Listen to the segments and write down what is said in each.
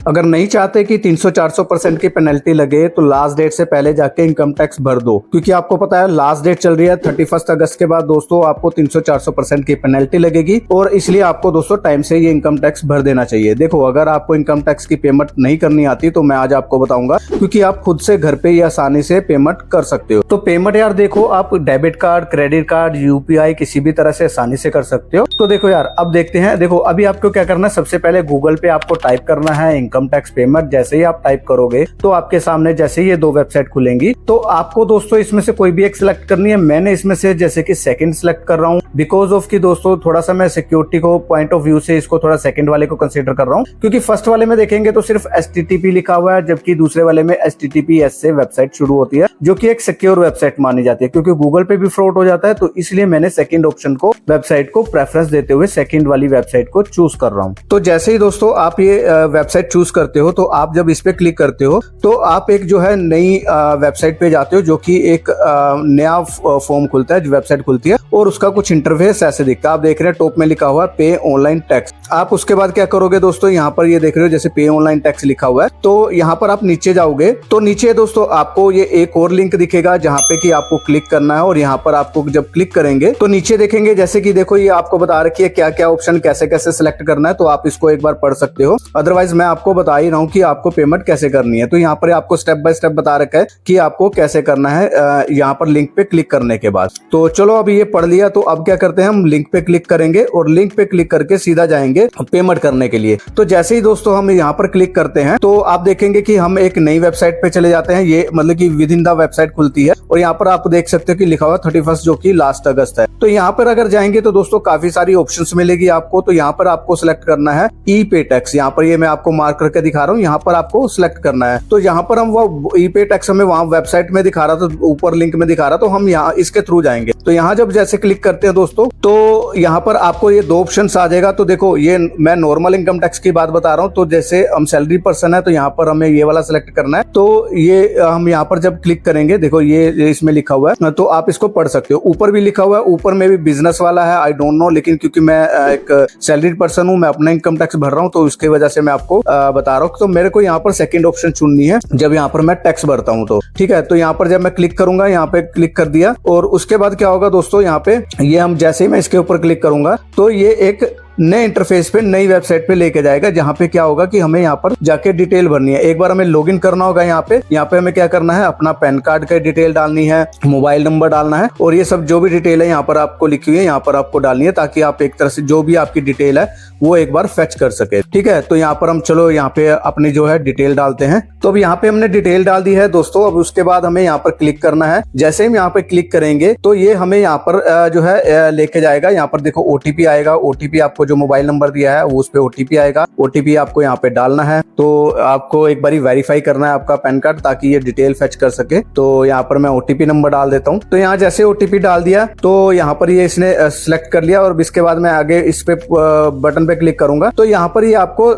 अगर नहीं चाहते कि 300-400% की पेनल्टी लगे तो लास्ट डेट से पहले जाके इनकम टैक्स भर दो, क्योंकि आपको पता है लास्ट डेट चल रही है 31 अगस्त के बाद दोस्तों आपको 300-400% की पेनल्टी लगेगी, और इसलिए आपको दोस्तों टाइम से ये इनकम टैक्स भर देना चाहिए। देखो, अगर आपको इनकम टैक्स की पेमेंट नहीं करनी आती तो मैं आज आपको बताऊंगा, क्योंकि आप खुद से घर पे ही आसानी से पेमेंट कर सकते हो। तो पेमेंट यार देखो, आप debit card, credit card, UPI किसी भी तरह से आसानी से कर सकते हो। तो देखो यार, अब देखते हैं। देखो, अभी आपको क्या करना है, सबसे पहले गूगल पे आपको टाइप करना है इनकम टैक्स पेमेंट। जैसे ही आप टाइप करोगे तो आपके सामने जैसे ही ये दो वेबसाइट खुलेंगी, तो आपको दोस्तों इसमें से कोई भी एक सिलेक्ट करनी है। मैंने इसमें से जैसे कि सेकंड सिलेक्ट कर रहा हूँ, बिकॉज ऑफ कि दोस्तों थोड़ा सा मैं सिक्योरिटी को पॉइंट ऑफ व्यू से इसको थोड़ा सेकंड वाले को कंसीडर कर रहा हूँ, क्योंकि फर्स्ट वाले में देखेंगे तो सिर्फ HTTP लिखा हुआ है, जबकि दूसरे वाले में HTTPS से वेबसाइट शुरू होती है, जो कि एक सिक्योर वेबसाइट मानी जाती है, क्योंकि गूगल पे भी फ्रॉड हो जाता है। तो इसलिए मैंने सेकंड ऑप्शन को, वेबसाइट को प्रेफरेंस देते हुए सेकंड वाली वेबसाइट को चूज कर रहा हूँ। तो जैसे ही दोस्तों आप ये वेबसाइट चूज करते हो, तो आप जब इस पे क्लिक करते हो तो आप एक जो है नई वेबसाइट पे जाते हो, जो कि एक नया फॉर्म खुलता है, जो वेबसाइट खुलती है, और उसका कुछ इंटरफेस ऐसे दिखता है। आप देख रहे हैं टॉप में लिखा हुआ है पे ऑनलाइन टैक्स। आप उसके बाद क्या करोगे दोस्तों, यहाँ पर ये देख रहे हो जैसे पे ऑनलाइन टैक्स लिखा हुआ है, तो यहाँ पर आप नीचे जाओगे तो नीचे दोस्तों आपको ये एक और लिंक दिखेगा, जहाँ पे कि आपको क्लिक करना है। और यहाँ पर आपको जब क्लिक करेंगे तो नीचे देखेंगे जैसे कि देखो, ये आपको बता रखी है क्या क्या ऑप्शन कैसे कैसे सिलेक्ट करना है, तो आप इसको एक बार पढ़ सकते हो। अदरवाइज मैं आपको बता ही रहा हूँ कि आपको पेमेंट कैसे करनी है। तो यहाँ पर आपको स्टेप बाय स्टेप बता रखा है कि आपको कैसे करना है यहाँ पर लिंक पे क्लिक करने के बाद। तो चलो, अभी ये पढ़ लिया, तो अब क्या करते हैं, हम लिंक पे क्लिक करेंगे और लिंक पे क्लिक करके सीधा जाएंगे पेमेंट करने के लिए। तो जैसे ही दोस्तों हम यहाँ पर क्लिक करते हैं तो आप देखेंगे कि हम एक नई वेबसाइट पे चले जाते हैं। ये मतलब कि विद इन द वेबसाइट खुलती है, और यहाँ पर आप देख सकते हो कि लिखा हुआ 31, जो कि लास्ट अगस्त है। तो यहाँ पर अगर जाएंगे तो दोस्तों काफी सारी ऑप्शंस मिलेगी आपको। तो यहाँ पर आपको सिलेक्ट करना है ई पे टैक्स। यहाँ पर ये मैं आपको मार्क करके दिखा रहा हूँ, यहाँ पर आपको सिलेक्ट करना है। तो यहाँ पर हम वो ई पे टैक्स हमें वहां वेबसाइट में दिखा रहा था, ऊपर लिंक में दिखा रहा, तो हम यहाँ इसके थ्रू जाएंगे। तो यहाँ जब जैसे क्लिक करते हैं दोस्तों, तो यहाँ पर आपको ये दो ऑप्शन आ जाएगा। तो देखो, ये मैं नॉर्मल इनकम टैक्स की बात बता रहा हूँ। तो जैसे हम सैलरी पर्सन है तो यहाँ पर हमें ये वाला सिलेक्ट करना है। तो ये हम यहाँ पर जब क्लिक करेंगे, देखो ये इसमें लिखा हुआ है, तो आप इसको पढ़ सकते हो। ऊपर भी लिखा हुआ है, ऊपर में भी बिजनेस वाला है, आई डोंट नो, लेकिन क्योंकि मैं एक सैलरी पर्सन हूँ, मैं अपना इनकम टैक्स भर रहा हूँ, तो उसकी वजह से मैं आपको बता रहा हूँ। तो मेरे को यहाँ पर सेकंड ऑप्शन चुननी है जब यहाँ पर मैं टैक्स भरता हूँ। तो ठीक है, तो यहाँ पर जब मैं क्लिक करूंगा, यहाँ पे क्लिक कर दिया, और उसके बाद क्या होगा दोस्तों, यहाँ पे ये हम जैसे ही मैं इसके ऊपर क्लिक करूंगा तो ये एक नए इंटरफेस पे, नई वेबसाइट पे लेके जाएगा, जहां पे क्या होगा कि हमें यहाँ पर जाके डिटेल भरनी है। एक बार हमें लॉगिन करना होगा। यहाँ पे हमें क्या करना है, अपना पैन कार्ड का डिटेल डालनी है, मोबाइल नंबर डालना है, और ये सब जो भी डिटेल है यहाँ पर आपको लिखी हुई है, यहाँ पर आपको डालनी है, ताकि आप एक तरह से जो भी आपकी डिटेल है वो एक बार फेच कर सके। ठीक है, तो यहाँ पर हम चलो यहाँ पे अपनी जो है डिटेल डालते हैं। तो अब यहाँ पे हमने डिटेल डाल दी है दोस्तों। अब उसके बाद हमें यहाँ पर क्लिक करना है। जैसे हम यहाँ पे क्लिक करेंगे तो ये हमें यहाँ पर जो है लेके जाएगा। यहाँ पर देखो OTP आएगा। OTP आपको जो मोबाइल नंबर दिया है उस पे OTP आएगा। OTP आपको यहाँ पे डालना है। तो आपको एक बारी वेरीफाई करना है आपका पैन कार्ड, ताकि ये डिटेल फेच कर सके। तो यहाँ पर मैं OTP नंबर डाल देता हूँ। तो यहाँ जैसे OTP डाल दिया तो यहाँ पर ये इसने सिलेक्ट कर लिया, और इसके बाद मैं आगे इस पे बटन पे क्लिक करूंगा तो यहाँ पर ये आपको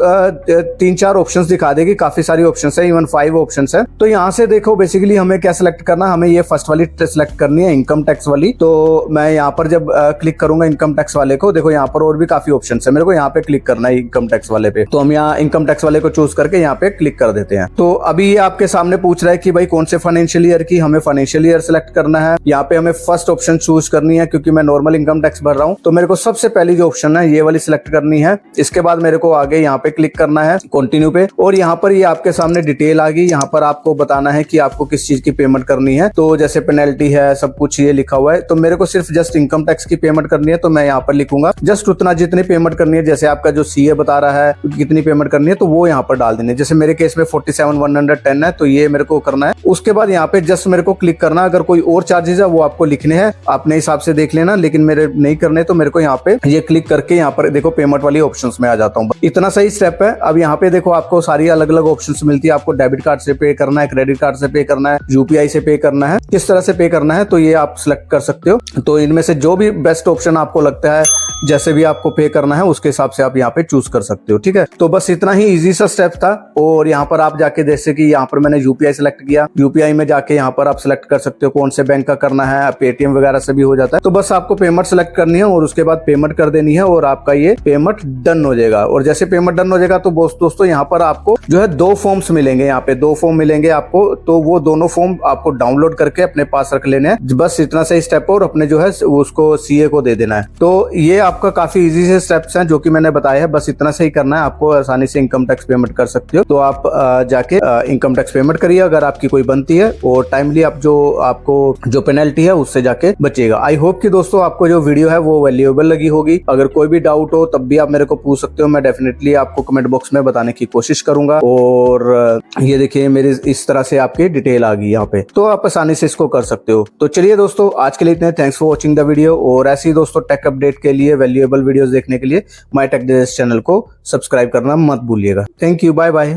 3-4 ऑप्शंस दिखा देगी। काफी सारी ऑप्शंस है, इवन 5 ऑप्शंस है। तो यहाँ से देखो बेसिकली हमें क्या सिलेक्ट करना है, हमें ये फर्स्ट वाली सिलेक्ट करनी है, इनकम टैक्स वाली। तो मैं यहाँ पर जब क्लिक करूंगा इनकम टैक्स वाले को, देखो यहाँ पर और भी काफी ऑप्शन है, मेरे को यहाँ पे क्लिक करना है इनकम टैक्स वाले पे। तो हम यहाँ इनकम टैक्स वाले को चूज करके यहाँ पे क्लिक कर देते हैं। तो अभी ये आपके सामने पूछ रहा है कि भाई कौन से फाइनेंशियल ईयर की, हमें फाइनेंशियल ईयर सिलेक्ट करना है। यहाँ पे हमें फर्स्ट ऑप्शन चूज करनी है, क्योंकि मैं नॉर्मल इनकम टैक्स भर रहा हूँ। तो मेरे को सबसे पहली जो ऑप्शन है ये वाली सिलेक्ट करनी है। इसके बाद मेरे को आगे यहाँ पे क्लिक करना है कंटिन्यू पे, और यहाँ पर ये आपके सामने डिटेल आ गई। यहाँ पर आपको बताना है कि आपको किस चीज की पेमेंट करनी है। तो जैसे पेनल्टी है, सब कुछ ये लिखा हुआ है। तो मेरे को सिर्फ जस्ट इनकम टैक्स की पेमेंट करनी है, तो मैं यहाँ पर लिखूंगा जस्ट उतना जितनी पेमेंट करनी है। जैसे आपका जो CA बता रहा है कितनी पेमेंट करनी है, तो वो यहाँ पर डाल देनी है। जैसे मेरे केस में 47,110 है, तो ये मेरे को करना है। उसके बाद यहाँ पे जस्ट मेरे को क्लिक करना। अगर कोई और चार्जेस है वो आपको लिखने हैं, अपने हिसाब से देख लेना, लेकिन मेरे नहीं करने। तो मेरे को यहाँ पे ये क्लिक करके यहाँ पर देखो पेमेंट वाली ऑप्शंस में आ जाता हूँ। इतना सही स्टेप है। अब यहाँ पे देखो आपको सारी अलग अलग ऑप्शंस मिलती है। आपको डेबिट कार्ड से पे करना है, क्रेडिट कार्ड से पे करना है, UPI से पे करना है, किस तरह से पे करना है, तो ये आप सिलेक्ट कर सकते हो। तो इनमें से जो भी बेस्ट ऑप्शन आपको लगता है, जैसे भी आपको पे करना है उसके हिसाब से आप यहाँ पे चूज कर सकते हो। ठीक है, तो बस इतना ही इजी सा स्टेप था। और यहाँ पर आप जाके जैसे कि यहाँ पर मैंने यूपीआई सेलेक्ट किया, यूपीआई में जाके यहाँ पर आप सिलेक्ट कर सकते हो कौन से बैंक का करना है, पेटीएम वगैरह से भी हो जाता है। तो बस आपको पेमेंट सेलेक्ट करनी है और उसके बाद पेमेंट कर देनी है और आपका ये पेमेंट डन हो जाएगा। और जैसे पेमेंट डन हो जाएगा तो दोस्तों यहाँ पर आपको जो है 2 फॉर्म्स मिलेंगे, यहाँ पे 2 फॉर्म मिलेंगे आपको। तो वो दोनों फॉर्म आपको डाउनलोड करके अपने पास रख लेने हैं। बस इतना सही स्टेप और अपने जो है उसको सीए को दे देना है। तो ये आपका काफी इजी से स्टेप्स हैं जो कि मैंने बताया है, बस इतना सही करना है, आपको आसानी से इनकम टैक्स पेमेंट कर सकते हो। तो आप जाके इनकम टैक्स पेमेंट करिए अगर आपकी कोई बनती है, और टाइमली आप आपको जो पेनल्टी है उससे जाके बचेगा। आई होप कि दोस्तों आपको जो वीडियो है वो वैल्यूएबल लगी होगी। अगर कोई भी डाउट हो तब भी आप मेरे को पूछ सकते हो, मैं डेफिनेटली आपको कमेंट बॉक्स में बताने की कोशिश करूंगा। और ये देखिए मेरी इस तरह से आपकी डिटेल आ गई यहाँ पे, तो आप आसानी से इसको कर सकते हो। तो चलिए दोस्तों आज के लिए इतने, thanks for watching the video. और ऐसे ही दोस्तों टेक अपडेट के लिए, वैल्यूएबल वीडियोस देखने के लिए माय टेक डिजिटल चैनल को सब्सक्राइब करना मत भूलिएगा। Thank you, bye bye.